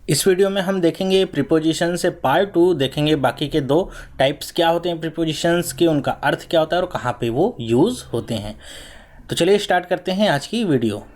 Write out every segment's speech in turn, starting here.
इस वीडियो में हम देखेंगे प्रीपोजिशन से पार्ट 2 देखेंगे बाकी के दो टाइप्स क्या होते हैं प्रीपोजिशंस के, उनका अर्थ क्या होता है और कहाँ पे वो यूज़ होते हैं। तो चलिए स्टार्ट करते हैं आज की वीडियो।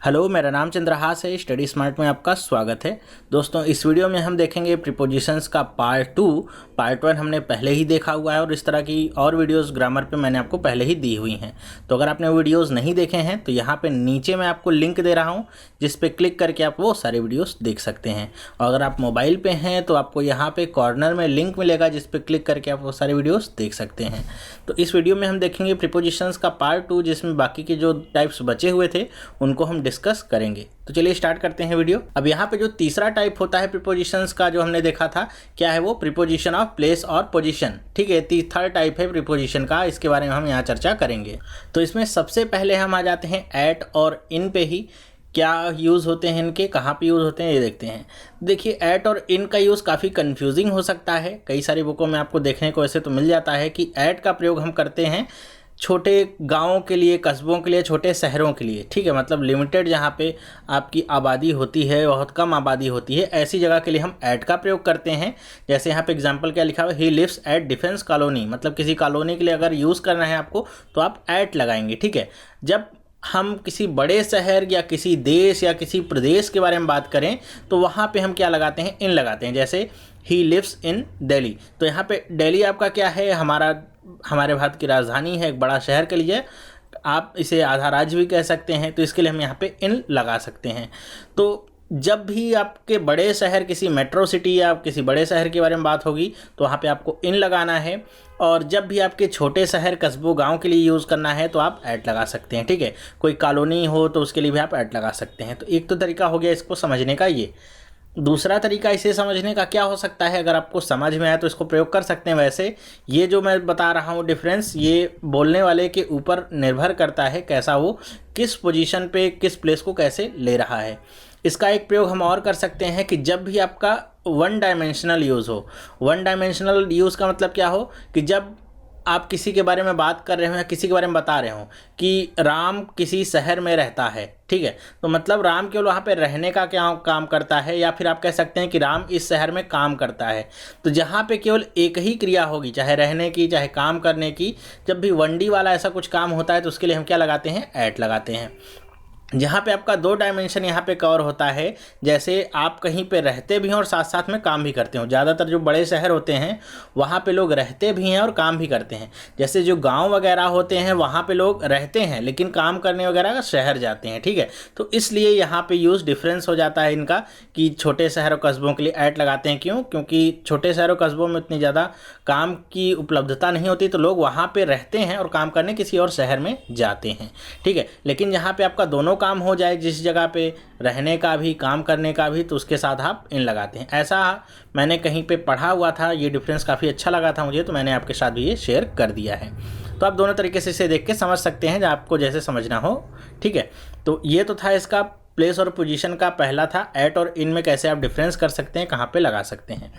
हेलो, मेरा नाम चंद्रहास है। स्टडी स्मार्ट में आपका स्वागत है। दोस्तों, इस वीडियो में हम देखेंगे प्रीपोजिशंस का पार्ट 2। पार्ट 1 हमने पहले ही देखा हुआ है और इस तरह की और वीडियोस ग्रामर पे मैंने आपको पहले ही दी हुई हैं। तो अगर आपने वीडियोस नहीं देखे हैं तो यहाँ पे नीचे मैं आपको लिंक दे रहा हूँ, जिस पे क्लिक करके आप वो सारे वीडियोस देख सकते हैं। और अगर आप मोबाइल पे हैं तो आपको यहाँ पे कॉर्नर में लिंक मिलेगा, जिस पे क्लिक करके आप वो सारे वीडियोस देख सकते हैं। तो इस वीडियो में हम देखेंगे प्रीपोजिशंस का पार्ट 2, जिसमें बाकी के जो टाइप्स बचे हुए थे उनको हम डिस्कस करेंगे। तो चलिए स्टार्ट करते हैं वीडियो। अब यहाँ पे जो तीसरा टाइप होता है प्रीपोजिशंस का, जो हमने देखा था, क्या है वो? प्रीपोजिशन ऑफ प्लेस और पोजीशन। ठीक है, थर्ड टाइप है प्रीपोजिशन का, इसके बारे में हम यहाँ चर्चा करेंगे। तो इसमें सबसे पहले हम आ जाते हैं एट और इन पे ही। क्या यूज़ होते हैं इनके, कहाँ पे यूज़ होते हैं, ये देखते हैं। देखिए, एट और इन का यूज़ काफ़ी कंफ्यूजिंग हो सकता है। कई सारी बुकों में आपको देखने को ऐसे तो मिल जाता है कि एट का प्रयोग हम करते हैं छोटे गाँवों के लिए, कस्बों के लिए, छोटे शहरों के लिए। ठीक है, मतलब लिमिटेड जहाँ पे आपकी आबादी होती है, बहुत कम आबादी होती है, ऐसी जगह के लिए हम ऐट का प्रयोग करते हैं। जैसे यहाँ पे एग्जांपल क्या लिखा हुआ है, he lives at Defence Colony. मतलब किसी कॉलोनी के लिए अगर यूज़ करना है आपको तो आप ऐट लगाएंगे। ठीक है, जब हम किसी बड़े शहर या किसी देश या किसी प्रदेश के बारे में बात करें तो वहाँ पे हम क्या लगाते हैं? इन लगाते हैं। जैसे ही लिव्स इन दिल्ली, तो यहाँ पे दिल्ली आपका क्या है? हमारे भारत की राजधानी है, एक बड़ा शहर के लिए। आप इसे आधा राज्य भी कह सकते हैं, तो इसके लिए हम यहाँ पे इन लगा सकते हैं। तो जब भी आपके बड़े शहर, किसी मेट्रो सिटी या किसी बड़े शहर के बारे में बात होगी तो वहाँ पे आपको इन लगाना है। और जब भी आपके छोटे शहर, कस्बों, गांव के लिए यूज़ करना है तो आप ऐट लगा सकते हैं। ठीक है, कोई कॉलोनी हो तो उसके लिए भी आप ऐट लगा सकते हैं। तो एक तो तरीका हो गया इसको समझने का ये। दूसरा तरीका इसे समझने का क्या हो सकता है? अगर आपको समझ में आए तो इसको प्रयोग कर सकते हैं। वैसे ये जो मैं बता रहा हूँ डिफरेंस, ये बोलने वाले के ऊपर निर्भर करता है, कैसा वो किस पोजीशन पे, किस प्लेस को कैसे ले रहा है। इसका एक प्रयोग हम और कर सकते हैं कि जब भी आपका वन डायमेंशनल यूज़ हो। वन डायमेंशनल यूज़ का मतलब क्या हो कि जब आप किसी के बारे में बात कर रहे हो या किसी के बारे में बता रहे हो कि राम किसी शहर में रहता है। ठीक है, तो मतलब राम केवल वहाँ पे रहने का क्या काम करता है, या फिर आप कह सकते हैं कि राम इस शहर में काम करता है। तो जहाँ पे केवल एक ही क्रिया होगी, चाहे रहने की चाहे काम करने की, जब भी वनडी वाला ऐसा कुछ काम होता है तो उसके लिए हम क्या लगाते हैं? ऐट लगाते हैं। जहाँ पे आपका दो डायमेंशन यहाँ पे कवर होता है, जैसे आप कहीं पे रहते भी हैं और साथ साथ में काम भी करते हो। ज़्यादातर जो बड़े शहर होते हैं वहाँ पे लोग रहते भी हैं और काम भी करते हैं। जैसे जो गांव वगैरह होते हैं वहाँ पे लोग रहते हैं लेकिन काम करने वगैरह का शहर जाते हैं। ठीक है, तो इसलिए यहाँ पे यूज़ डिफरेंस हो जाता है इनका कि छोटे शहर और कस्बों के लिए ऐट लगाते हैं। क्यों? क्योंकि छोटे शहरों कस्बों में उतनी ज़्यादा काम की उपलब्धता नहीं होती, तो लोग वहाँ पर रहते हैं और काम करने किसी और शहर में जाते हैं। ठीक है, लेकिन यहाँ पर आपका दोनों काम हो जाए, जिस जगह पे रहने का भी काम करने का भी, तो उसके साथ आप इन लगाते हैं। ऐसा मैंने कहीं पे पढ़ा हुआ था, ये डिफरेंस काफ़ी अच्छा लगा था मुझे, तो मैंने आपके साथ भी ये शेयर कर दिया है। तो आप दोनों तरीके से इसे देख के समझ सकते हैं, आपको जैसे समझना हो। ठीक है, तो ये तो था इसका प्लेस और पोजीशन का पहला था। ऐट और इन में कैसे आप डिफरेंस कर सकते हैं, कहाँ पे लगा सकते हैं।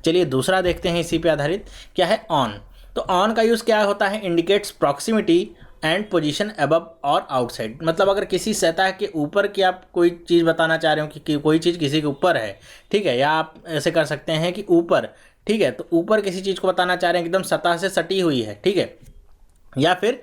चलिए दूसरा देखते हैं इसी पे आधारित। क्या है? ऑन। तो ऑन का यूज़ क्या होता है? Indicates proximity and position above और आउटसाइड। मतलब अगर किसी सतह के ऊपर की आप कोई चीज़ बताना चाह रहे हो कि कोई चीज़ किसी के ऊपर है। ठीक है, या आप ऐसे कर सकते हैं कि ऊपर। ठीक है, तो ऊपर किसी चीज़ को बताना चाह रहे हैं, एकदम सतह से सटी हुई है। ठीक है, या फिर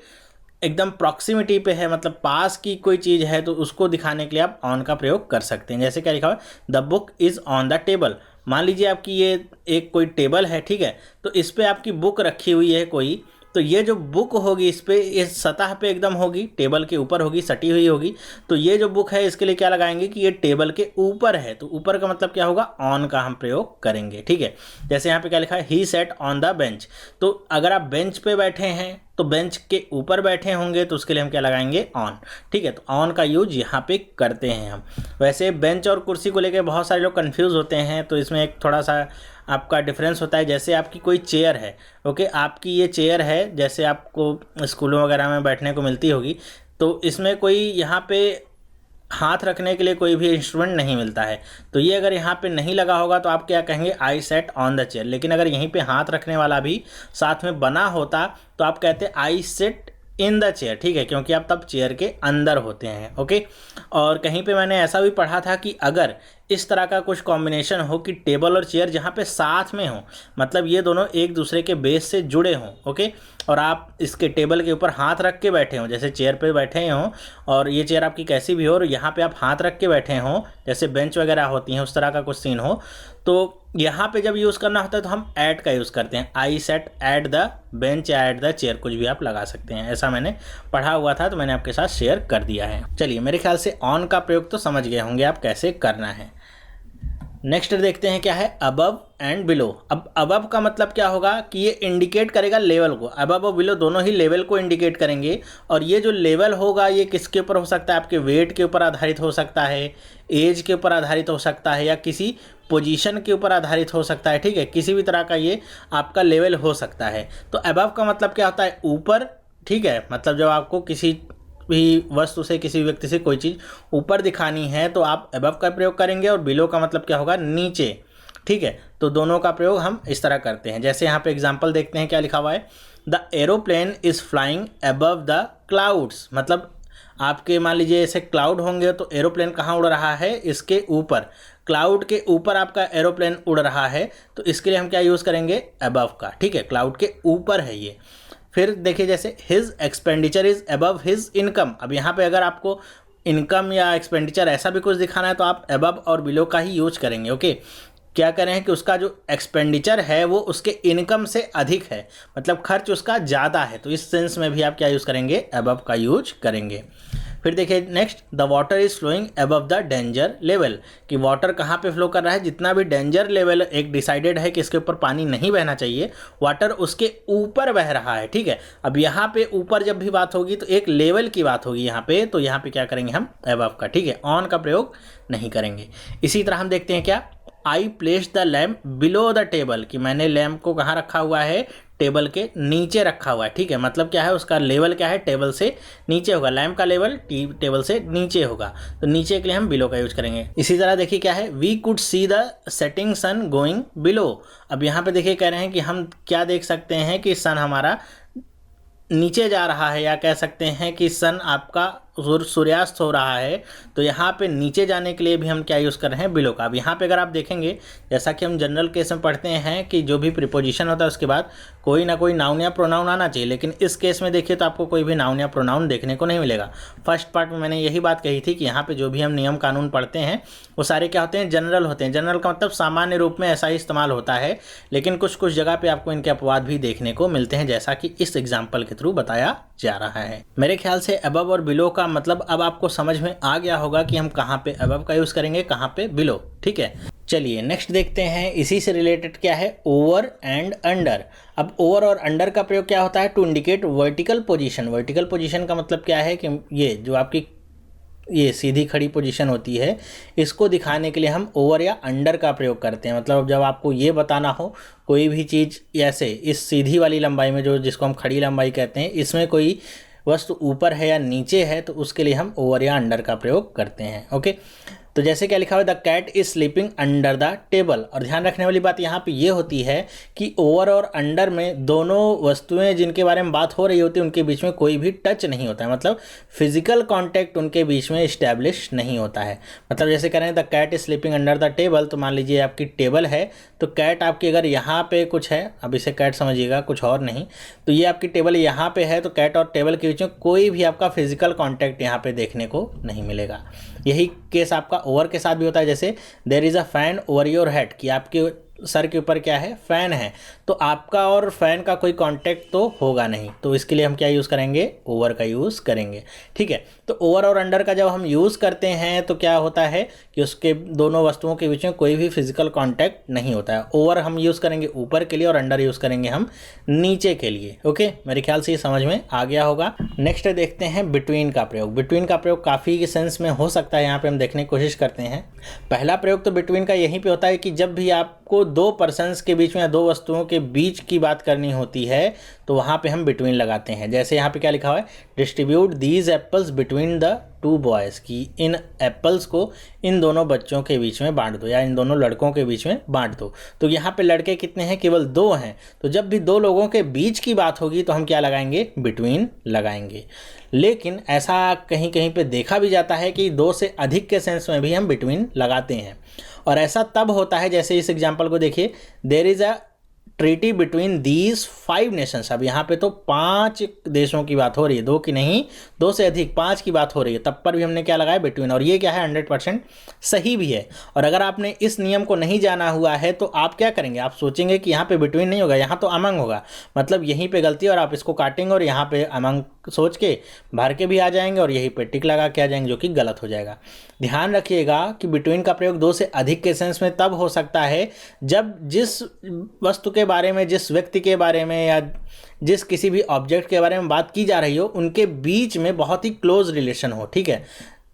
एकदम प्रॉक्सिमिटी पे है, मतलब पास की कोई चीज़ है, तो उसको दिखाने के लिए आप ऑन का प्रयोग कर सकते हैं। जैसे क्या लिखा हुआ है? The book is on the table. मान लीजिए आपकी ये एक कोई टेबल है। ठीक है, तो इस पर आपकी बुक रखी हुई है कोई, तो ये जो बुक होगी इस पे, इस सतह पे एकदम होगी, टेबल के ऊपर होगी, सटी हुई होगी। तो ये जो बुक है इसके लिए क्या लगाएंगे कि ये टेबल के ऊपर है। तो ऊपर का मतलब क्या होगा? ऑन का हम प्रयोग करेंगे। ठीक है, जैसे यहाँ पे क्या लिखा है? ही सेट ऑन द बेंच। तो अगर आप बेंच पे बैठे हैं तो बेंच के ऊपर बैठे होंगे, तो उसके लिए हम क्या लगाएंगे? ऑन। ठीक है, तो ऑन का यूज यहाँ पे करते हैं हम। वैसे बेंच और कुर्सी को लेकर बहुत सारे लोग कंफ्यूज होते हैं, तो इसमें एक थोड़ा सा आपका डिफरेंस होता है। जैसे आपकी कोई चेयर है, ओके, आपकी ये चेयर है, जैसे आपको स्कूलों वगैरह में बैठने को मिलती होगी, तो इसमें कोई यहाँ पे हाथ रखने के लिए कोई भी इंस्ट्रूमेंट नहीं मिलता है। तो ये अगर यहाँ पे नहीं लगा होगा तो आप क्या कहेंगे, आई सेट ऑन द चेयर। लेकिन अगर यहीं पे हाथ रखने वाला भी साथ में बना होता तो आप कहते I sit in the chair, ठीक है, क्योंकि आप तब चेयर के अंदर होते हैं। ओके, और कहीं पे मैंने ऐसा भी पढ़ा था कि अगर इस तरह का कुछ कॉम्बिनेशन हो कि टेबल और चेयर जहाँ पे साथ में हो, मतलब ये दोनों एक दूसरे के बेस से जुड़े हों, ओके, और आप इसके टेबल के ऊपर हाथ रख के बैठे हों, जैसे चेयर पे बैठे हों और ये चेयर आपकी कैसी भी हो और यहाँ पे आप हाथ रख के बैठे हों, जैसे बेंच वगैरह होती हैं, उस तरह का कुछ सीन हो, तो यहाँ पे जब यूज़ करना होता है तो हम ऐट का यूज़ करते हैं। आई सेट ऐट द बेंच या ऐट द चेयर, कुछ भी आप लगा सकते हैं। ऐसा मैंने पढ़ा हुआ था तो मैंने आपके साथ शेयर कर दिया है। चलिए, मेरे ख्याल से ऑन का प्रयोग तो समझ गए होंगे आप कैसे करना है। नेक्स्ट देखते हैं क्या है, अबव एंड बिलो। अब अबव का मतलब क्या होगा कि ये इंडिकेट करेगा लेवल को। अबव और बिलो दोनों ही लेवल को इंडिकेट करेंगे, और ये जो लेवल होगा ये किसके ऊपर हो सकता है, आपके वेट के ऊपर आधारित हो सकता है, एज के ऊपर आधारित हो सकता है, या किसी पोजीशन के ऊपर आधारित हो सकता है, ठीक है, किसी भी तरह का ये आपका लेवल हो सकता है। तो अबव का मतलब क्या होता है, ऊपर, ठीक है, मतलब जब आपको किसी भी वस्तु से, किसी व्यक्ति से कोई चीज़ ऊपर दिखानी है तो आप अबव का प्रयोग करेंगे, और बिलो का मतलब क्या होगा, नीचे, ठीक है। तो दोनों का प्रयोग हम इस तरह करते हैं। जैसे यहाँ पे एग्जांपल देखते हैं क्या लिखा हुआ है, the aeroplane is flying above the clouds. मतलब आपके मान लीजिए ऐसे क्लाउड होंगे तो एरोप्लेन कहाँ उड़ रहा है, इसके ऊपर, क्लाउड के ऊपर आपका एरोप्लेन उड़ रहा है, तो इसके लिए हम क्या यूज़ करेंगे, अबव का, ठीक है, क्लाउड के ऊपर है ये। फिर देखिए जैसे his expenditure is above his income. अब यहाँ पे अगर आपको इनकम या एक्सपेंडिचर ऐसा भी कुछ दिखाना है तो आप अबव और बिलो का ही यूज करेंगे। ओके, क्या करें कि उसका जो एक्सपेंडिचर है वो उसके इनकम से अधिक है, मतलब खर्च उसका ज़्यादा है, तो इस सेंस में भी आप क्या यूज़ करेंगे, अबव का यूज करेंगे। फिर देखिए next, the water is flowing above the danger level, कि वाटर कहाँ पे फ्लो कर रहा है, जितना भी डेंजर लेवल एक डिसाइडेड है कि इसके ऊपर पानी नहीं बहना चाहिए, वाटर उसके ऊपर बह रहा है, ठीक है। अब यहाँ पे ऊपर जब भी बात होगी तो एक लेवल की बात होगी यहाँ पे, तो यहाँ पे क्या करेंगे हम, अबव का, ठीक है, ऑन का प्रयोग नहीं करेंगे। इसी तरह हम देखते हैं क्या, I place the lamp below the table, कि मैंने लैम्प को कहाँ रखा हुआ है, टेबल के नीचे रखा हुआ है, ठीक है, मतलब क्या है, उसका लेवल क्या है, टेबल से नीचे होगा, लैम्प का लेवल टेबल से नीचे होगा, तो नीचे के लिए हम बिलो का यूज करेंगे। इसी तरह देखिए क्या है, we could see the setting sun going below. अब यहाँ पे देखिए कह रहे हैं कि हम क्या देख सकते हैं कि सन हमारा नीचे जा रहा है, या कह सकते हैं कि सन आपका सूर्यास्त हो रहा है, तो यहाँ पे नीचे जाने के लिए भी हम क्या यूज़ कर रहे हैं, बिलो का। अब यहाँ पे अगर आप देखेंगे, जैसा कि हम जनरल केस में पढ़ते हैं कि जो भी प्रीपोजिशन होता है उसके बाद कोई ना कोई नाउन या प्रोनाउन आना चाहिए, लेकिन इस केस में देखिए तो आपको कोई भी नाउन या प्रोनाउन देखने को नहीं मिलेगा। फर्स्ट पार्ट में मैंने यही बात कही थी कि यहाँ पर जो भी हम नियम कानून पढ़ते हैं वो सारे क्या होते हैं, जनरल होते हैं। जनरल का मतलब सामान्य रूप में ऐसा ही इस्तेमाल होता है, लेकिन कुछ कुछ जगह पे आपको इनके अपवाद भी देखने को मिलते हैं, जैसा कि इस एग्जाम्पल के थ्रू बताया जा रहा है। मेरे ख्याल से अबव और बिलो का मतलब अब आपको समझ में आ गया होगा कि हम कहाँ पे अबव का यूज़ करेंगे, कहाँ पे बिलो, ठीक है। चलिए नेक्स्ट देखते हैं, इसी से रिलेटेड क्या है, ओवर एंड अंडर। अब ओवर और अंडर का प्रयोग क्या होता है, to indicate vertical position. Vertical position का मतलब क्या है कि ये जो आपकी ये सीधी खड़ी पोजीशन होती है, इसको दिखाने के लिए हम ओवर या अंडर का प्रयोग करते हैं। मतलब जब आपको ये बताना हो कोई भी चीज़ ऐसे इस सीधी वाली लंबाई में, जो जिसको हम खड़ी लंबाई कहते हैं, इसमें कोई वस्तु ऊपर है या नीचे है, तो उसके लिए हम ओवर या अंडर का प्रयोग करते हैं। ओके, तो जैसे क्या लिखा हुआ है, the cat is sleeping under the table. और ध्यान रखने वाली बात यहाँ पे ये होती है कि ओवर और अंडर में दोनों वस्तुएं जिनके बारे में बात हो रही होती है उनके बीच में कोई भी टच नहीं होता है, मतलब फिजिकल कांटेक्ट उनके बीच में इस्टेब्लिश नहीं होता है। मतलब जैसे कह रहे हैं the cat is sleeping under the table, तो मान लीजिए आपकी टेबल है, तो कैट आपकी अगर यहाँ पे कुछ है, अब इसे कैट समझिएगा कुछ और नहीं, तो ये आपकी टेबल यहाँ पे है, तो कैट और टेबल के बीच में कोई भी आपका फिजिकल कॉन्टैक्ट यहाँ पे देखने को नहीं मिलेगा। यही केस आपका ओवर के साथ भी होता है, जैसे there is a fan over your head, कि आपके सर के ऊपर क्या है, फैन है, तो आपका और फैन का कोई कांटेक्ट तो होगा नहीं, तो इसके लिए हम क्या यूज़ करेंगे, ओवर का यूज़ करेंगे, ठीक है। तो ओवर और अंडर का जब हम यूज़ करते हैं तो क्या होता है कि उसके दोनों वस्तुओं के बीच में कोई भी फिजिकल कांटेक्ट नहीं होता है। ओवर हम यूज़ करेंगे ऊपर के लिए और अंडर यूज़ करेंगे हम नीचे के लिए। ओके, मेरे ख्याल से ये समझ में आ गया होगा। नेक्स्ट देखते हैं बिटवीन का प्रयोग। बिटवीन का प्रयोग काफ़ी सेंस में हो सकता है, यहाँ पर हम देखने की कोशिश करते हैं। पहला प्रयोग तो बिटवीन का यहीं पर होता है कि जब भी आप हमको दो पर्सन्स के बीच में या दो वस्तुओं के बीच की बात करनी होती है तो वहाँ पे हम बिटवीन लगाते हैं। जैसे यहाँ पे क्या लिखा हुआ है, distribute these apples between the two boys, कि इन एप्पल्स को इन दोनों बच्चों के बीच में बांट दो या इन दोनों लड़कों के बीच में बांट दो। तो यहाँ पे लड़के कितने हैं, केवल दो हैं। तो जब भी दो लोगों के बीच की बात होगी तो हम क्या लगाएंगे, बिटवीन लगाएंगे। लेकिन ऐसा कहीं कहीं पे देखा भी जाता है कि दो से अधिक के सेंस में भी हम बिटवीन लगाते हैं, और ऐसा तब होता है, जैसे इस एग्जाम्पल को देखिए, there is a treaty between these 5 nations. अब यहाँ पे तो 5 देशों की बात हो रही है, दो की नहीं, दो से अधिक 5 की बात हो रही है, तब पर भी हमने क्या लगाया, बिटवीन। और ये क्या है, 100% सही भी है। और अगर आपने इस नियम को नहीं जाना हुआ है तो आप क्या करेंगे, आप सोचेंगे कि यहाँ पे बिटवीन नहीं होगा, यहाँ तो अमंग होगा, मतलब यहीं पे गलती, और आप इसको काटेंगे और यहाँ पे अमंग सोच के भर के भी आ जाएंगे और यहीं पे टिक लगा के आ जाएंगे, जो कि गलत हो जाएगा। ध्यान रखिएगा कि बिटवीन का प्रयोग दो से अधिक के सेंस में तब हो सकता है जब जिस वस्तु के बारे में, जिस व्यक्ति के बारे में या जिस किसी भी ऑब्जेक्ट के बारे में बात की जा रही हो उनके बीच में बहुत ही क्लोज रिलेशन हो, ठीक है।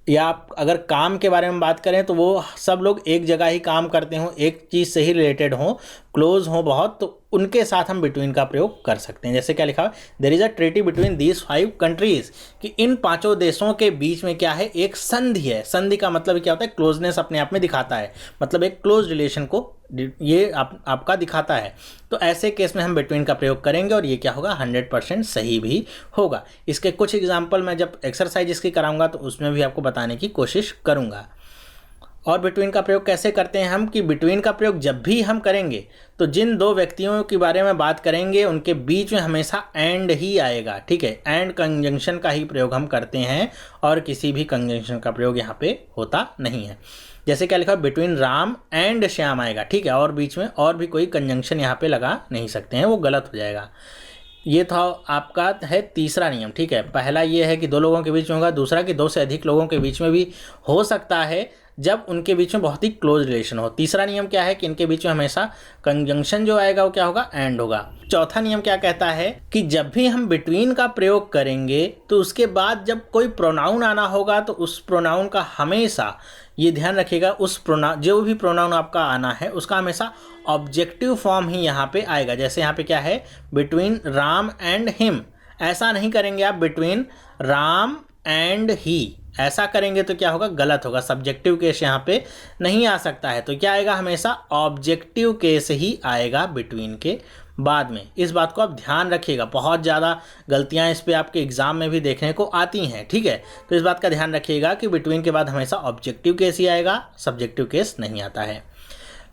या आप अगर काम के बारे में बात करें तो वो सब लोग एक जगह ही काम करते हों, एक चीज़ से ही रिलेटेड हों, क्लोज हों बहुत, तो उनके साथ हम बिटवीन का प्रयोग कर सकते हैं। जैसे क्या लिखा है, there is a treaty between these 5 countries, कि इन 5 देशों के बीच में क्या है, एक संधि है। संधि का मतलब क्या होता है, क्लोजनेस अपने आप में दिखाता है, मतलब एक क्लोज रिलेशन को ये आपका दिखाता है। तो ऐसे केस में हम बिटवीन का प्रयोग करेंगे और ये क्या होगा, 100% सही भी होगा। इसके कुछ एग्जाम्पल मैं जब एक्सरसाइज इसकी कराऊंगा तो उसमें भी आपको बताने की कोशिश करूंगा। और बिटवीन का प्रयोग कैसे करते हैं हम, कि बिटवीन का प्रयोग जब भी हम करेंगे तो जिन दो व्यक्तियों के बारे में बात करेंगे उनके बीच में हमेशा एंड ही आएगा, ठीक है। एंड कंजंक्शन का ही प्रयोग हम करते हैं और किसी भी कंजंक्शन का प्रयोग यहाँ पे होता नहीं है। जैसे क्या लिखा है, बिटवीन राम एंड श्याम आएगा, ठीक है, और बीच में और भी कोई कंजंक्शन यहाँ पे लगा नहीं सकते हैं, वो गलत हो जाएगा। ये था आपका है तीसरा नियम, ठीक है। पहला ये है कि दो लोगों के बीच में होगा, दूसरा कि दो से अधिक लोगों के बीच में भी हो सकता है जब उनके बीच में बहुत ही क्लोज रिलेशन हो। तीसरा नियम क्या है कि इनके बीच में हमेशा कंजंक्शन जो आएगा वो क्या होगा, एंड होगा। चौथा नियम क्या कहता है कि जब भी हम बिटवीन का प्रयोग करेंगे तो उसके बाद जब कोई प्रोनाउन आना होगा तो उस प्रोनाउन का हमेशा, ये ध्यान रखिएगा, उस प्रोनाउन, जो भी प्रोनाउन आपका आना है उसका हमेशा ऑब्जेक्टिव फॉर्म ही यहाँ पे आएगा। जैसे यहाँ पे क्या है, बिटवीन राम एंड हिम, ऐसा नहीं करेंगे आप बिटवीन राम एंड ही, ऐसा करेंगे तो क्या होगा, गलत होगा। सब्जेक्टिव केस यहाँ पे नहीं आ सकता है, तो क्या आएगा, हमेशा ऑब्जेक्टिव केस ही आएगा बिटवीन के बाद में। इस बात को आप ध्यान रखिएगा, बहुत ज़्यादा गलतियाँ इस पे आपके एग्जाम में भी देखने को आती हैं, ठीक है। तो इस बात का ध्यान रखिएगा कि बिटवीन के बाद हमेशा ऑब्जेक्टिव केस ही आएगा, सब्जेक्टिव केस नहीं आता है।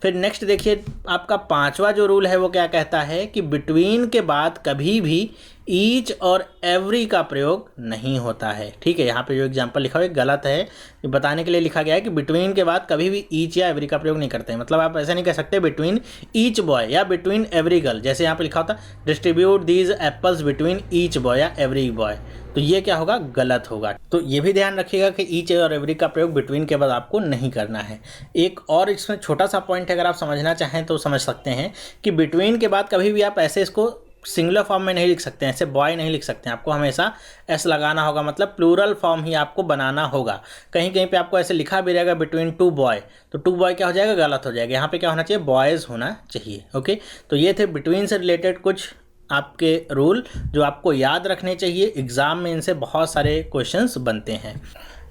फिर नेक्स्ट देखिए, आपका 5वां जो रूल है वो क्या कहता है कि बिटवीन के बाद कभी भी ईच और एवरी का प्रयोग नहीं होता है, ठीक है। यहाँ पे जो एग्जांपल लिखा हुआ है गलत है, ये बताने के लिए लिखा गया है कि बिटवीन के बाद कभी भी ईच या एवरी का प्रयोग नहीं करते हैं। मतलब आप ऐसा नहीं कह सकते बिटवीन ईच बॉय या बिटवीन एवरी गर्ल, जैसे यहाँ पे लिखा होता है distribute these apples between each boy या एवरी बॉय, तो ये क्या होगा, गलत होगा। तो ये भी ध्यान रखिएगा कि ईच और एवरी का प्रयोग बिटवीन के बाद आपको नहीं करना है। एक और इसमें छोटा सा पॉइंट है, अगर आप समझना चाहें तो समझ सकते हैं कि बिटवीन के बाद कभी भी आप ऐसे इसको सिंगुलर फॉर्म में नहीं लिख सकते हैं, ऐसे बॉय नहीं लिख सकते हैं, आपको हमेशा एस लगाना होगा, मतलब प्लूरल फॉर्म ही आपको बनाना होगा। कहीं कहीं पे आपको ऐसे लिखा भी रहेगा बिटवीन 2 बॉय, तो 2 बॉय क्या हो जाएगा, गलत हो जाएगा। यहाँ पे क्या होना चाहिए, बॉयज़ होना चाहिए, ओके। तो ये थे बिटवीन से रिलेटेड कुछ आपके रूल जो आपको याद रखने चाहिए, एग्ज़ाम में इनसे बहुत सारे क्वेश्चंस बनते हैं।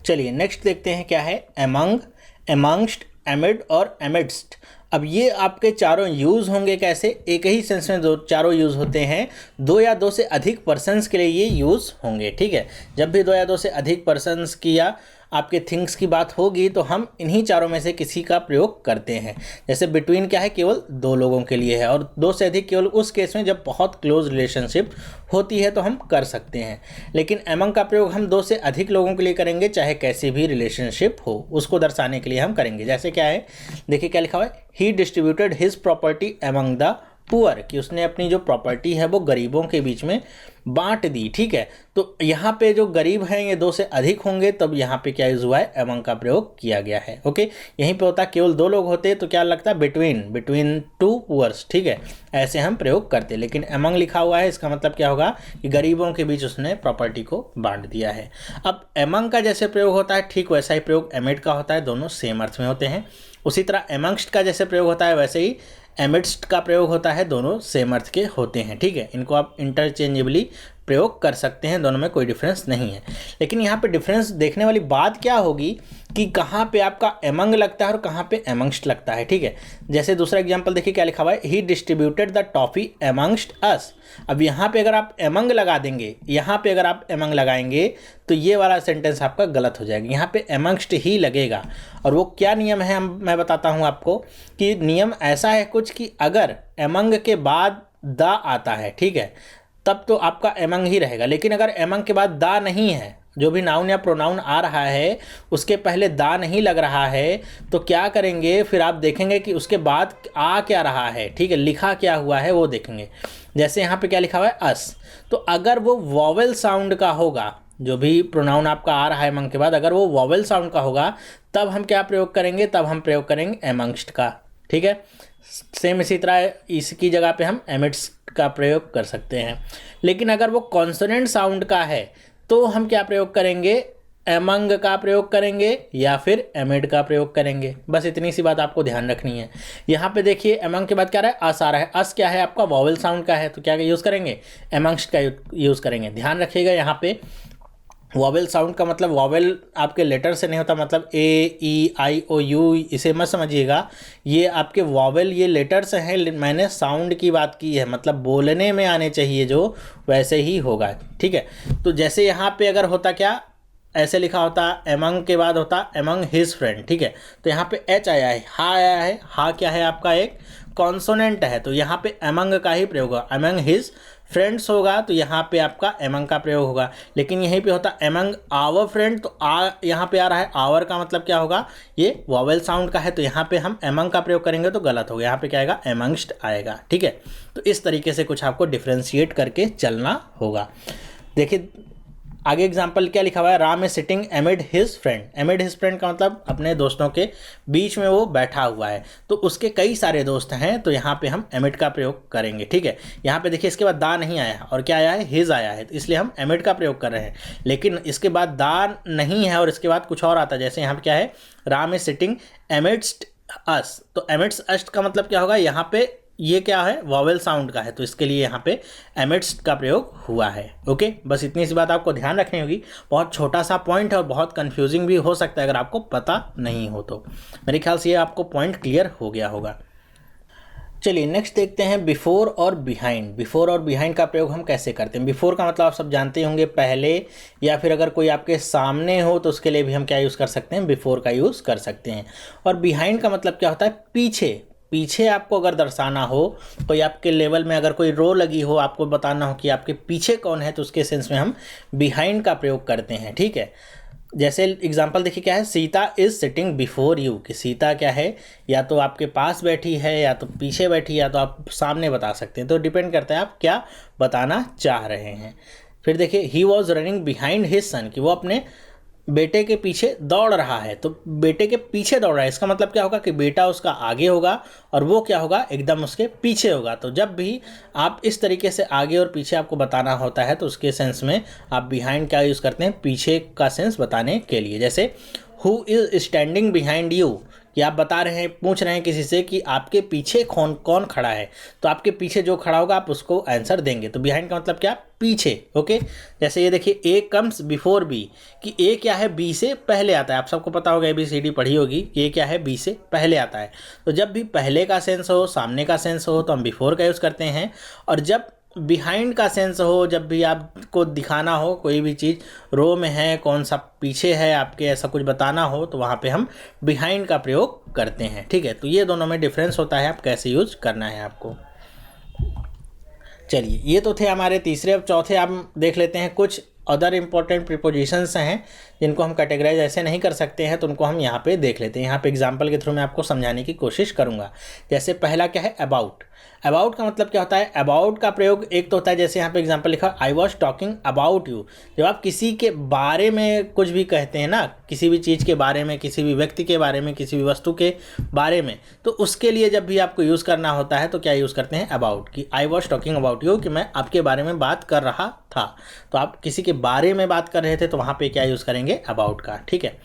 चलिए नेक्स्ट देखते हैं क्या है, एमंग, एमंगस्ट, एमिड और एमिडस्ट। अब ये आपके चारों यूज़ होंगे कैसे, एक ही सेंस में दो चारों यूज़ होते हैं, 2 या 2 से अधिक पर्सन्स के लिए ये यूज़ होंगे, ठीक है। जब भी 2 या 2 से अधिक पर्सन्स की या आपके थिंग्स की बात होगी तो हम इन्हीं चारों में से किसी का प्रयोग करते हैं। जैसे बिटवीन क्या है, केवल 2 लोगों के लिए है, और 2 से अधिक केवल उस केस में जब बहुत क्लोज रिलेशनशिप होती है तो हम कर सकते हैं। लेकिन एमंग का प्रयोग हम 2 से अधिक लोगों के लिए करेंगे, चाहे कैसी भी रिलेशनशिप हो, उसको दर्शाने के लिए हम करेंगे। जैसे क्या है, देखिए क्या लिखा हुआ है, he distributed his property among the poor, कि उसने अपनी जो प्रॉपर्टी है वो गरीबों के बीच में बांट दी, ठीक है। तो यहाँ पे जो गरीब हैं ये 2 से अधिक होंगे, तब यहाँ पे क्या यूज़ हुआ है, एमंग का प्रयोग किया गया है, ओके। यहीं पे होता केवल 2 लोग होते तो क्या लगता है, बिटवीन 2 पुअर्स, ठीक है, ऐसे हम प्रयोग करते। लेकिन एमंग लिखा हुआ है, इसका मतलब क्या होगा कि गरीबों के बीच उसने प्रॉपर्टी को बांट दिया है। अब एमंग का जैसे प्रयोग होता है ठीक वैसा ही प्रयोग एमिड का होता है, दोनों सेम अर्थ में होते हैं। उसी तरह एमंगस्ट का जैसे प्रयोग होता है वैसे ही एमिडस्ट का प्रयोग होता है, दोनों सेम अर्थ के होते हैं, ठीक है। इनको आप इंटरचेंजेबली प्रयोग कर सकते हैं, दोनों में कोई डिफरेंस नहीं है। लेकिन यहाँ पे डिफरेंस देखने वाली बात क्या होगी कि कहाँ पे आपका एमंग लगता है और कहाँ पे एमंगस्ट लगता है, ठीक है। जैसे दूसरा एग्जांपल देखिए क्या लिखा हुआ है, he distributed the toffee amongst अस। अब यहाँ पे अगर आप एमंग लगा देंगे, यहाँ पे अगर आप एमंग लगाएंगे तो ये वाला सेंटेंस आपका गलत हो जाएगा, यहाँ पे एमंगस्ट ही लगेगा। और वो क्या नियम है मैं बताता हूँ आपको कि नियम ऐसा है कुछ कि अगर एमंग के बाद द आता है, ठीक है, तब तो आपका एमंग ही रहेगा। लेकिन अगर एमंग के बाद दा नहीं है, जो भी नाउन या प्रोनाउन आ रहा है उसके पहले दा नहीं लग रहा है, तो क्या करेंगे फिर आप देखेंगे कि उसके बाद आ क्या रहा है, ठीक है, लिखा क्या हुआ है वो देखेंगे। जैसे यहाँ पे क्या लिखा हुआ है अस, तो अगर वो वॉवेल साउंड का होगा, जो भी प्रोनाउन आपका आ रहा है एमंग के बाद अगर वो वॉवेल साउंड का होगा, तब हम क्या प्रयोग करेंगे, तब हम प्रयोग करेंगे एमंगस्ट का, ठीक है। सेम इसी तरह इसकी जगह पे हम एमिड्स्ट का प्रयोग कर सकते हैं। लेकिन अगर वो कॉन्सोनेंट साउंड का है तो हम क्या प्रयोग करेंगे, एमंग का प्रयोग करेंगे या फिर एमिड का प्रयोग करेंगे। बस इतनी सी बात आपको ध्यान रखनी है। यहाँ पे देखिए एमंग के बाद क्या रहा है, अस आ रहा है। अस क्या है आपका वॉवेल साउंड का है, तो क्या यूज़ करेंगे, एमंगस्ट का यूज़ करेंगे। ध्यान रखिएगा यहाँ पे वॉवेल साउंड का मतलब वॉवेल आपके लेटर से नहीं होता, मतलब ए ई आई ओ यू इसे मत समझिएगा, ये आपके वॉवेल ये लेटर्स हैं, मैंने साउंड की बात की है, मतलब बोलने में आने चाहिए जो वैसे ही होगा, ठीक है। तो जैसे यहाँ पे अगर होता क्या, ऐसे लिखा होता एमंग के बाद होता एमंग हिज फ्रेंड, ठीक है। तो यहाँ पे एच आया है, हा आया है, हा क्या है आपका एक कॉन्सोनेंट है, तो यहाँ पे एमंग का ही प्रयोग होगा। एमंग हिज फ्रेंड्स होगा तो यहाँ पे आपका एमंग का प्रयोग होगा। लेकिन यहीं पे होता एमंग आवर फ्रेंड, तो यहाँ पे आ रहा है आवर का मतलब क्या होगा, ये वॉवेल साउंड का है, तो यहाँ पे हम एमंग का प्रयोग करेंगे तो गलत होगा, यहाँ पे क्या आएगा, एमंगस्ट आएगा, ठीक है। तो इस तरीके से कुछ आपको डिफ्रेंशिएट करके चलना होगा। देखिए आगे एग्जाम्पल क्या लिखा हुआ है, Ram is sitting एमिड his friend. एमिड his friend का मतलब अपने दोस्तों के बीच में वो बैठा हुआ है, तो उसके कई सारे दोस्त हैं, तो यहाँ पे हम एमिड का प्रयोग करेंगे, ठीक है। यहाँ पे देखिए इसके बाद दा नहीं आया है और क्या आया है, हिज आया है, तो इसलिए हम एमिड का प्रयोग कर रहे हैं। लेकिन इसके बाद दा नहीं है और इसके बाद कुछ और आता है, जैसे यहाँ पे क्या है, राम इज सिटिंग एमिडस्ट अस, तो एमिडस्ट अस का मतलब क्या होगा, यहाँ पे ये क्या है, वॉवेल साउंड का है, तो इसके लिए यहाँ पे एमिड्स्ट का प्रयोग हुआ है। ओके, बस इतनी सी बात आपको ध्यान रखनी होगी। बहुत छोटा सा पॉइंट है और बहुत कंफ्यूजिंग भी हो सकता है अगर आपको पता नहीं हो तो। मेरे ख्याल से ये आपको पॉइंट क्लियर हो गया होगा। चलिए नेक्स्ट देखते हैं बिफोर और बिहाइंड। बिफोर और बिहाइंड का प्रयोग हम कैसे करते हैं। बिफोर का मतलब आप सब जानते होंगे पहले, या फिर अगर कोई आपके सामने हो तो उसके लिए भी हम क्या यूज़ कर सकते हैं, बिफोर का यूज़ कर सकते हैं। और बिहाइंड का मतलब क्या होता है, पीछे। पीछे आपको अगर दर्शाना हो, कोई आपके लेवल में अगर कोई रो लगी हो, आपको बताना हो कि आपके पीछे कौन है, तो उसके सेंस में हम बिहाइंड का प्रयोग करते हैं, ठीक है। जैसे एग्जांपल देखिए क्या है, Sita is sitting before you, कि सीता क्या है, या तो आपके पास बैठी है, या तो पीछे बैठी, या तो आप सामने बता सकते हैं, तो डिपेंड करता है आप क्या बताना चाह रहे हैं। फिर देखिए he was running behind his son, कि वो अपने बेटे के पीछे दौड़ रहा है, तो बेटे के पीछे दौड़ रहा है, इसका मतलब क्या होगा कि बेटा उसका आगे होगा और वो क्या होगा, एकदम उसके पीछे होगा। तो जब भी आप इस तरीके से आगे और पीछे आपको बताना होता है तो उसके सेंस में आप बिहाइंड क्या यूज़ करते हैं, पीछे का सेंस बताने के लिए। जैसे who is standing behind you, कि आप बता रहे हैं, पूछ रहे हैं किसी से कि आपके पीछे कौन कौन खड़ा है, तो आपके पीछे जो खड़ा होगा आप उसको आंसर देंगे। तो बिहाइंड का मतलब क्या, पीछे। ओके, जैसे ये देखिए ए कम्स बिफोर बी, कि ए क्या है, बी से पहले आता है। आप सबको पता होगा, ABCD पढ़ी होगी कि ए क्या है, बी से पहले आता है। तो जब भी पहले का सेंस हो, सामने का सेंस हो, तो हम बिफोर का यूज़ करते हैं। और जब बिहाइंड का सेंस हो, जब भी आपको दिखाना हो कोई भी चीज़ रो में है, कौन सा पीछे है आपके, ऐसा कुछ बताना हो, तो वहाँ पे हम बिहाइंड का प्रयोग करते हैं, ठीक है। तो ये दोनों में डिफरेंस होता है, आप कैसे यूज करना है आपको। चलिए ये तो थे हमारे तीसरे। अब चौथे आप देख लेते हैं, कुछ अदर इम्पॉर्टेंट प्रीपोजिशंस हैं जिनको हम कैटेगराइज ऐसे नहीं कर सकते हैं, तो उनको हम यहाँ पे देख लेते हैं। यहाँ पे एग्जांपल के थ्रू मैं आपको समझाने की कोशिश करूँगा। जैसे पहला क्या है, अबाउट। अबाउट का मतलब क्या होता है, अबाउट का प्रयोग एक तो होता है, जैसे यहाँ पे एग्जांपल लिखा, I was talking about you. जब आप किसी के बारे में कुछ भी कहते हैं ना, किसी भी चीज़ के बारे में, किसी भी व्यक्ति के बारे में, किसी भी वस्तु के बारे में, तो उसके लिए जब भी आपको यूज़ करना होता है तो क्या यूज़ करते हैं, अबाउट। कि I was talking about you, कि मैं आपके बारे में बात कर रहा था। तो आप किसी के बारे में बात कर रहे थे, तो वहाँ पे क्या यूज़ करेंगे, अबाउट का, ठीक है।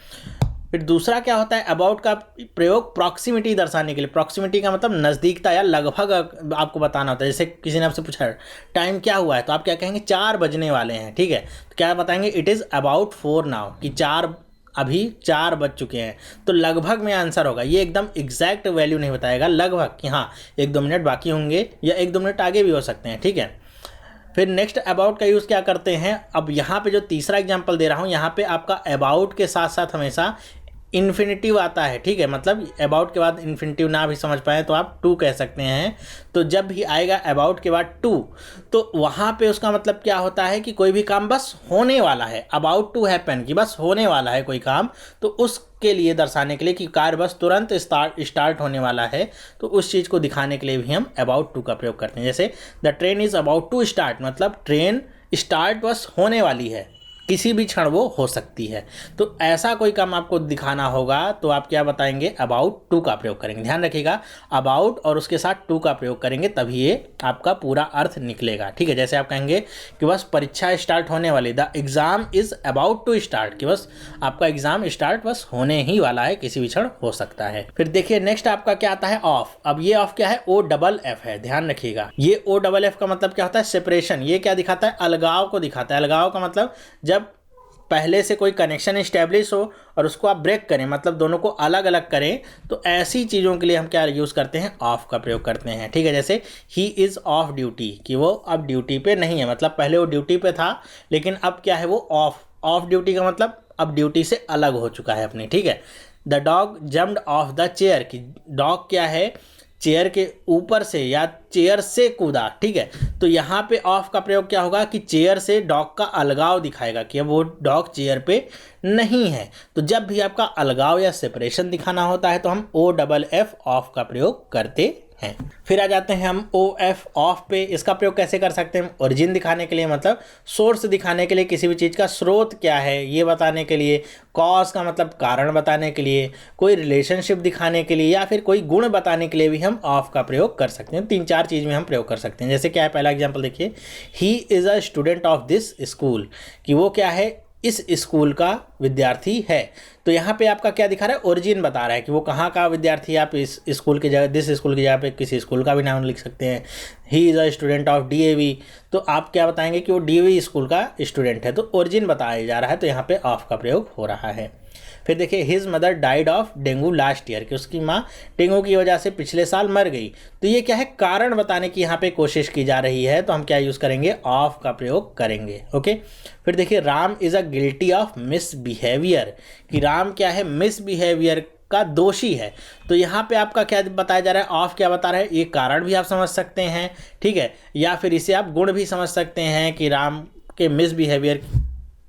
फिर दूसरा क्या होता है, अबाउट का प्रयोग प्रॉक्सिमिटी दर्शाने के लिए। प्रॉक्सिमिटी का मतलब नज़दीकता या लगभग आपको बताना होता है। जैसे किसी ने आपसे पूछा टाइम क्या हुआ है, तो आप क्या कहेंगे 4 बजने वाले हैं, ठीक है। तो क्या बताएंगे, इट इज़ अबाउट 4 नाउ, कि अभी 4 बज चुके हैं। तो लगभग में आंसर होगा, ये एकदम एग्जैक्ट वैल्यू नहीं बताएगा, लगभग कि हाँ 1-2 मिनट बाकी होंगे या 1-2 मिनट आगे भी हो सकते हैं, ठीक है। फिर नेक्स्ट अबाउट का यूज़ क्या करते हैं, अब यहाँ पे जो तीसरा एग्जांपल दे रहा हूँ, यहाँ पे आपका अबाउट के साथ साथ हमेशा इन्फिनिटिव आता है, ठीक है। मतलब अबाउट के बाद इन्फिनिटिव ना भी समझ पाए तो आप टू कह सकते हैं। तो जब भी आएगा अबाउट के बाद टू, तो वहाँ पे उसका मतलब क्या होता है कि कोई भी काम बस होने वाला है, अबाउट टू हैपन, कि बस होने वाला है कोई काम। तो उसके लिए दर्शाने के लिए कि कार्य बस तुरंत स्टार्ट होने वाला है, तो उस चीज़ को दिखाने के लिए भी हम अबाउट टू का प्रयोग करते हैं। जैसे the train is about to start, मतलब ट्रेन स्टार्ट बस होने वाली है, किसी भी क्षण वो हो सकती है। तो ऐसा कोई काम आपको दिखाना होगा तो आप क्या बताएंगे, अबाउट टू का प्रयोग करेंगे। ध्यान रखिएगा, अबाउट और उसके साथ टू का प्रयोग करेंगे तभी ये आपका पूरा अर्थ निकलेगा, ठीक है। जैसे आप कहेंगे कि बस परीक्षा स्टार्ट होने वाली, the exam is about to start, कि बस आपका एग्ज़ाम स्टार्ट बस होने ही वाला है, किसी भी क्षण हो सकता है। फिर देखिए नेक्स्ट आपका क्या आता है, ऑफ। अब ये ऑफ क्या है, OFF है, ध्यान रखिएगा। ये OFF का मतलब क्या होता है, सेपरेशन। ये क्या दिखाता है, अलगाव को दिखाता है। अलगाव का मतलब जब पहले से कोई कनेक्शन इस्टेब्लिश हो और उसको आप ब्रेक करें, मतलब दोनों को अलग अलग करें, तो ऐसी चीज़ों के लिए हम क्या यूज़ करते हैं, ऑफ का प्रयोग करते हैं, ठीक है। जैसे ही इज़ ऑफ ड्यूटी, कि वो अब ड्यूटी पे नहीं है, मतलब पहले वो ड्यूटी पे था लेकिन अब क्या है, वो ऑफ ड्यूटी का मतलब अब ड्यूटी से अलग हो चुका है अपनी, ठीक है। The dog jumped of the chair, कि डॉग क्या है, चेयर के ऊपर से या चेयर से कूदा, ठीक है। तो यहाँ पे ऑफ का प्रयोग क्या होगा कि चेयर से डॉग का अलगाव दिखाएगा कि अब वो डॉग चेयर पे नहीं है। तो जब भी आपका अलगाव या सेपरेशन दिखाना होता है तो हम OFF ऑफ का प्रयोग करते हैं। फिर आ जाते हैं हम OF ऑफ पे। इसका प्रयोग कैसे कर सकते हैं, ओरिजिन दिखाने के लिए, मतलब सोर्स दिखाने के लिए, किसी भी चीज़ का स्रोत क्या है ये बताने के लिए। कॉज का मतलब कारण बताने के लिए, कोई रिलेशनशिप दिखाने के लिए, या फिर कोई गुण बताने के लिए भी हम ऑफ का प्रयोग कर सकते हैं। 3-4 चीज़ में हम प्रयोग कर सकते हैं। जैसे क्या है, पहला एग्जाम्पल देखिए, he is a student of this school, कि वो क्या है, इस स्कूल का विद्यार्थी है। तो यहाँ पे आपका क्या दिखा रहा है, ओरिजिन बता रहा है कि वो कहाँ का विद्यार्थी है। आप इस स्कूल की जगह, दिस स्कूल की जगह पे किसी स्कूल का भी नाम लिख सकते हैं। He is a student of DAV, तो आप क्या बताएंगे कि वो DAV स्कूल का स्टूडेंट है। तो ओरिजिन बताया जा रहा है, तो यहाँ पे ऑफ का प्रयोग हो रहा है। फिर देखिए, his mother died of dengue last year, कि उसकी माँ डेंगू की वजह से पिछले साल मर गई। तो ये क्या है, कारण बताने की यहाँ पे कोशिश की जा रही है, तो हम क्या यूज़ करेंगे, ऑफ का प्रयोग करेंगे, ओके। फिर देखिए, Ram is a guilty of misbehaviour, कि राम क्या है, मिसबिहेवियर का दोषी है। तो यहाँ पे आपका क्या बताया जा रहा है, ऑफ क्या बता रहा है, ये कारण भी आप समझ सकते हैं, ठीक है, या फिर इसे आप गुण भी समझ सकते हैं कि राम के मिसबिहेवियर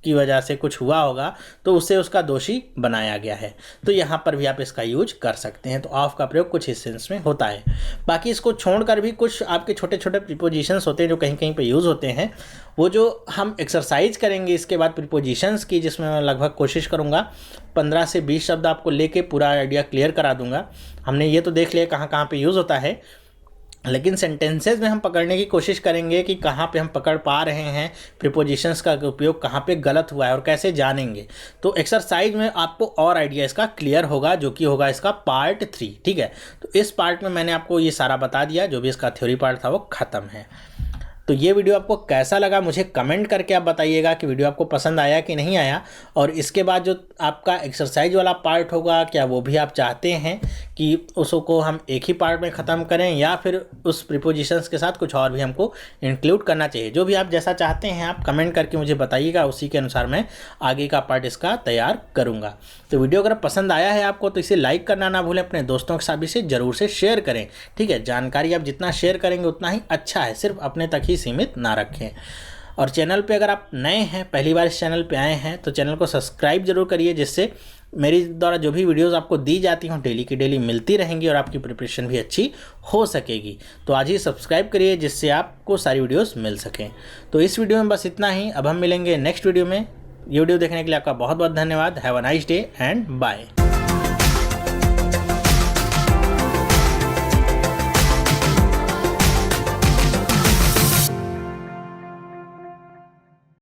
की वजह से कुछ हुआ होगा तो उसे उसका दोषी बनाया गया है। तो यहाँ पर भी आप इसका यूज कर सकते हैं। तो ऑफ का प्रयोग कुछ इस सेंस में होता है। बाकी इसको छोड़कर भी कुछ आपके छोटे छोटे प्रीपोजिशंस होते हैं जो कहीं कहीं पे यूज़ होते हैं, वो जो हम एक्सरसाइज करेंगे इसके बाद प्रीपोजिशंस की, जिसमें मैं लगभग कोशिश करूँगा 15 से 20 शब्द आपको लेके पूरा आइडिया क्लियर करा दूँगा। हमने ये तो देख लिया कहाँ कहाँ पे यूज़ होता है, लेकिन सेंटेंसेस में हम पकड़ने की कोशिश करेंगे कि कहाँ पे हम पकड़ पा रहे हैं, प्रीपोजिशंस का उपयोग कहाँ पे गलत हुआ है और कैसे जानेंगे। तो एक्सरसाइज में आपको और आइडिया इसका क्लियर होगा, जो कि होगा इसका पार्ट 3, ठीक है। तो इस पार्ट में मैंने आपको ये सारा बता दिया, जो भी इसका थ्योरी पार्ट था वो ख़त्म है। तो ये वीडियो आपको कैसा लगा मुझे कमेंट करके आप बताइएगा कि वीडियो आपको पसंद आया कि नहीं आया। और इसके बाद जो आपका एक्सरसाइज वाला पार्ट होगा, क्या वो भी आप चाहते हैं कि उसको हम एक ही पार्ट में ख़त्म करें, या फिर उस प्रीपोजिशंस के साथ कुछ और भी हमको इंक्लूड करना चाहिए। जो भी आप जैसा चाहते हैं आप कमेंट करके मुझे बताइएगा, उसी के अनुसार मैं आगे का पार्ट इसका तैयार करूँगा। तो वीडियो अगर पसंद आया है आपको तो इसे लाइक करना ना भूलें, अपने दोस्तों के साथ भी इसे ज़रूर से शेयर करें, ठीक है। जानकारी आप जितना शेयर करेंगे उतना ही अच्छा है, सिर्फ अपने तक ही सीमित ना रखें। और चैनल पे अगर आप नए हैं, पहली बार इस चैनल पे आए हैं, तो चैनल को सब्सक्राइब जरूर करिए, जिससे मेरी द्वारा जो भी वीडियोस आपको दी जाती हों डेली की डेली मिलती रहेंगी और आपकी प्रिपरेशन भी अच्छी हो सकेगी। तो आज ही सब्सक्राइब करिए जिससे आपको सारी वीडियोस मिल सकें। तो इस वीडियो में बस इतना ही, अब हम मिलेंगे नेक्स्ट वीडियो में। ये वीडियो देखने के लिए आपका बहुत बहुत धन्यवाद। Have a nice day and bye.